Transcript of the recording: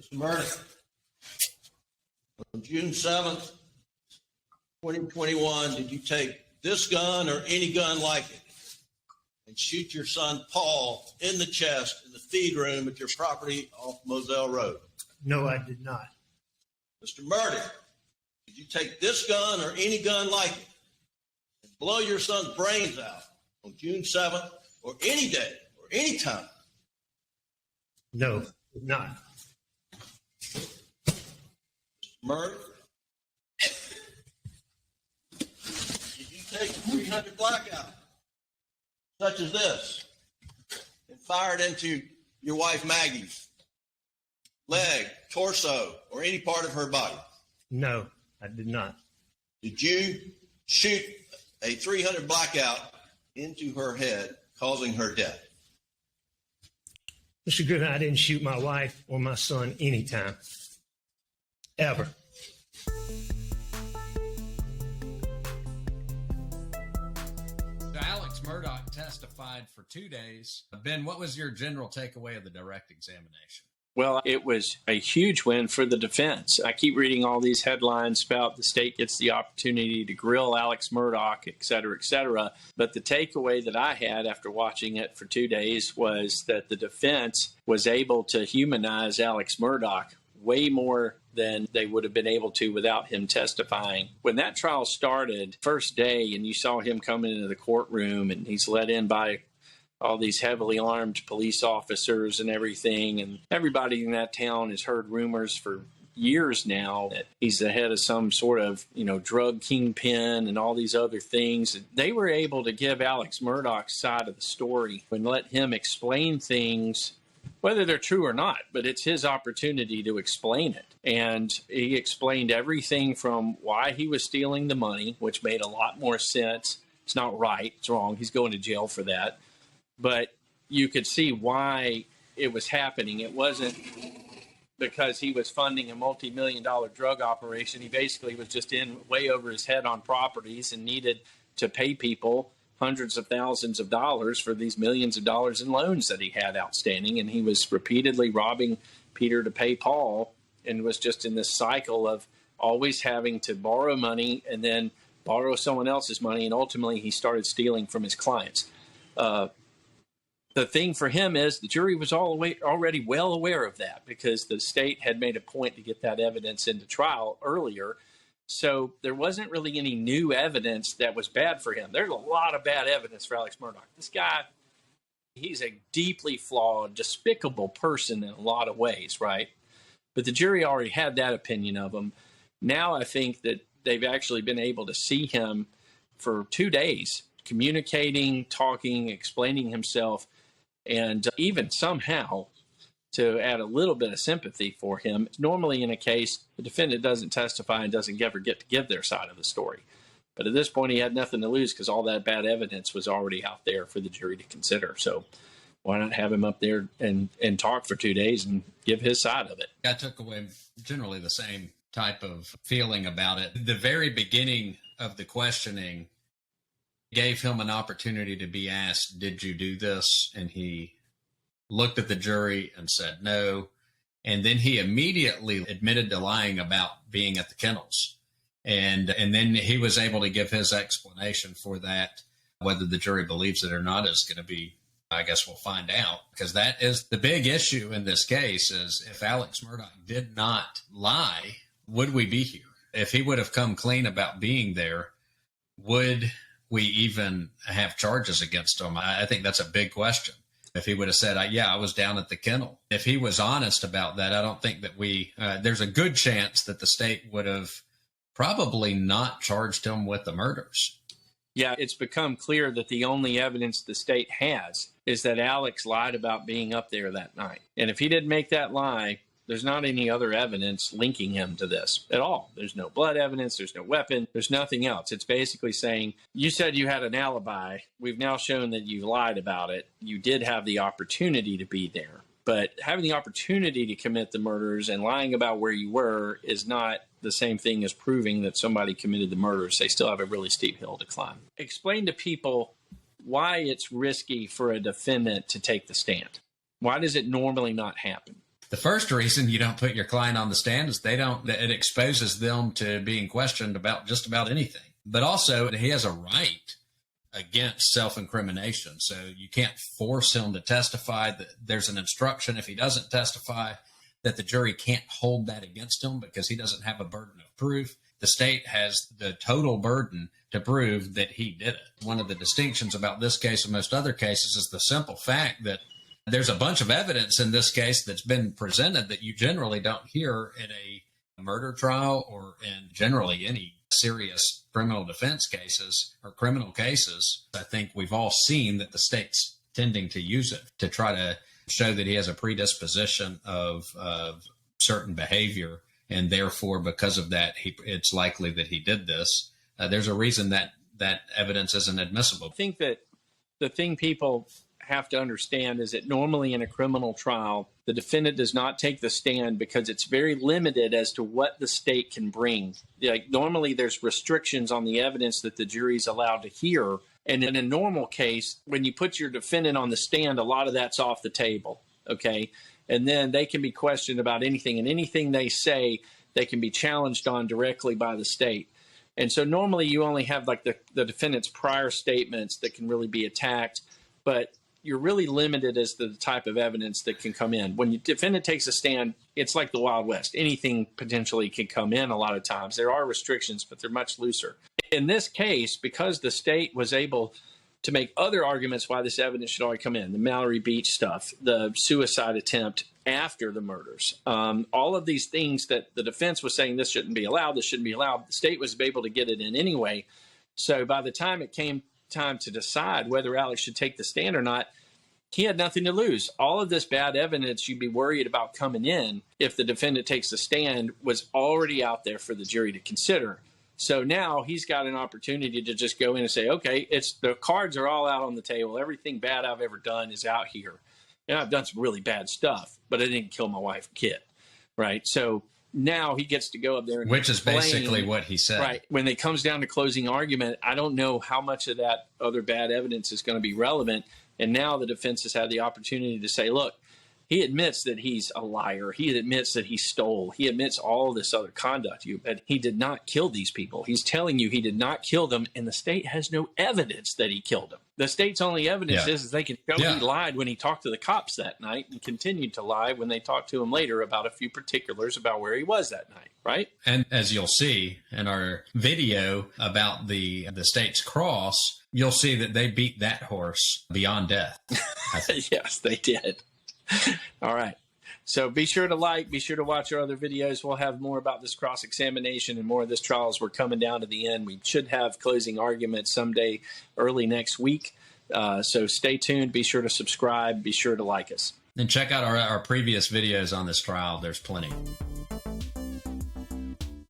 Mr. Murdoch, on June 7th, 2021, did you take this gun or any gun like it and shoot your son Paul in the chest in the feed room at your property off Moselle Road? No, I did not. Mr. Murdoch, did you take this gun or any gun like it and blow your son's brains out on June 7th or any day or any time? No, did not. Murdoch, did you take a 300 blackout such as this and fire it into your wife Maggie's leg, torso, or any part of her body? No, I did not. Did you shoot a 300 blackout into her head, causing her death? Mr. Griffin, I didn't shoot my wife or my son anytime. Ever. Alex Murdaugh testified for 2 days. Ben, what was your general takeaway of the direct examination? Well, it was a huge win for the defense. I keep reading all these headlines about the state gets the opportunity to grill Alex Murdaugh, et cetera, et cetera. But the takeaway that I had after watching it for 2 days was that the defense was able to humanize Alex Murdaugh way more than they would have been able to without him testifying. When that trial started, first day, and you saw him coming into the courtroom, and he's let in by all these heavily armed police officers and everything. And everybody in that town has heard rumors for years now that he's the head of some sort of, drug kingpin and all these other things. They were able to give Alex Murdaugh's side of the story and let him explain things, whether they're true or not, but it's his opportunity to explain it. And he explained everything from why he was stealing the money, which made a lot more sense. It's not right. It's wrong. He's going to jail for that. But you could see why it was happening. It wasn't because he was funding a multi-million-dollar drug operation. He basically was just in way over his head on properties and needed to pay people hundreds of thousands of dollars for these millions of dollars in loans that he had outstanding. And he was repeatedly robbing Peter to pay Paul and was just in this cycle of always having to borrow money and then borrow someone else's money. And ultimately, he started stealing from his clients. The thing for him is the jury was already well aware of that because the state had made a point to get that evidence into trial earlier. So there wasn't really any new evidence that was bad for him. There's a lot of bad evidence for Alex Murdaugh. This guy, he's a deeply flawed, despicable person in a lot of ways, right? But the jury already had that opinion of him. Now I think that they've actually been able to see him for 2 days, communicating, talking, explaining himself, and even somehow to add a little bit of sympathy for him. Normally in a case, the defendant doesn't testify and doesn't ever get to give their side of the story. But at this point, he had nothing to lose because all that bad evidence was already out there for the jury to consider. So why not have him up there and talk for 2 days and give his side of it? I took away generally the same type of feeling about it. The very beginning of the questioning gave him an opportunity to be asked, did you do this? And he looked at the jury and said no. And then he immediately admitted to lying about being at the kennels. And then he was able to give his explanation for that. Whether the jury believes it or not is going to be, I guess we'll find out, because that is the big issue in this case is if Alex Murdaugh did not lie, would we be here? If he would have come clean about being there, would we even have charges against him? I think that's a big question. If he would have said, I was down at the kennel. If he was honest about that, I don't think that there's a good chance that the state would have probably not charged him with the murders. Yeah, it's become clear that the only evidence the state has is that Alex lied about being up there that night. And if he didn't make that lie, there's not any other evidence linking him to this at all. There's no blood evidence. There's no weapon. There's nothing else. It's basically saying, you said you had an alibi. We've now shown that you lied about it. You did have the opportunity to be there. But having the opportunity to commit the murders and lying about where you were is not the same thing as proving that somebody committed the murders. They still have a really steep hill to climb. Explain to people why it's risky for a defendant to take the stand. Why does it normally not happen? The first reason you don't put your client on the stand is it exposes them to being questioned about just about anything. But also, he has a right against self-incrimination. So you can't force him to testify. That there's an instruction if he doesn't testify that the jury can't hold that against him because he doesn't have a burden of proof. The state has the total burden to prove that he did it. One of the distinctions about this case and most other cases is the simple fact that there's a bunch of evidence in this case that's been presented that you generally don't hear in a murder trial or in generally any serious criminal defense cases or criminal cases. I think we've all seen that the state's tending to use it to try to show that he has a predisposition of certain behavior, and therefore, because of that, it's likely that he did this. There's a reason that that evidence isn't admissible. I think that the thing people have to understand is that normally in a criminal trial, the defendant does not take the stand because it's very limited as to what the state can bring. Like normally there's restrictions on the evidence that the jury's allowed to hear. And in a normal case, when you put your defendant on the stand, a lot of that's off the table. Okay. And then they can be questioned about anything, and anything they say, they can be challenged on directly by the state. And so normally you only have like the defendant's prior statements that can really be attacked, but you're really limited as to the type of evidence that can come in. When the defendant takes a stand, it's like the Wild West. Anything potentially can come in a lot of times. There are restrictions, but they're much looser. In this case, because the state was able to make other arguments why this evidence should already come in, the Mallory Beach stuff, the suicide attempt after the murders, all of these things that the defense was saying this shouldn't be allowed, this shouldn't be allowed, the state was able to get it in anyway. So by the time it came time to decide whether Alex should take the stand or not, he had nothing to lose. All of this bad evidence you'd be worried about coming in if the defendant takes the stand was already out there for the jury to consider. So now he's got an opportunity to just go in and say, okay, the cards are all out on the table. Everything bad I've ever done is out here. And I've done some really bad stuff, but I didn't kill my wife and kid, right? So now he gets to go up there and which is basically what he said. Right. When it comes down to closing argument, I don't know how much of that other bad evidence is going to be relevant. And now the defense has had the opportunity to say, look, he admits that he's a liar. He admits that he stole. He admits all this other conduct. But he did not kill these people. He's telling you he did not kill them, and the state has no evidence that he killed them. The state's only evidence is they can show he lied when he talked to the cops that night and continued to lie when they talked to him later about a few particulars about where he was that night, right? And as you'll see in our video about the state's cross, you'll see that they beat that horse beyond death. Yes, they did. All right. So be sure to be sure to watch our other videos. We'll have more about this cross-examination and more of this trial as we're coming down to the end. We should have closing arguments someday early next week. So stay tuned. Be sure to subscribe. Be sure to like us. And check out our previous videos on this trial. There's plenty.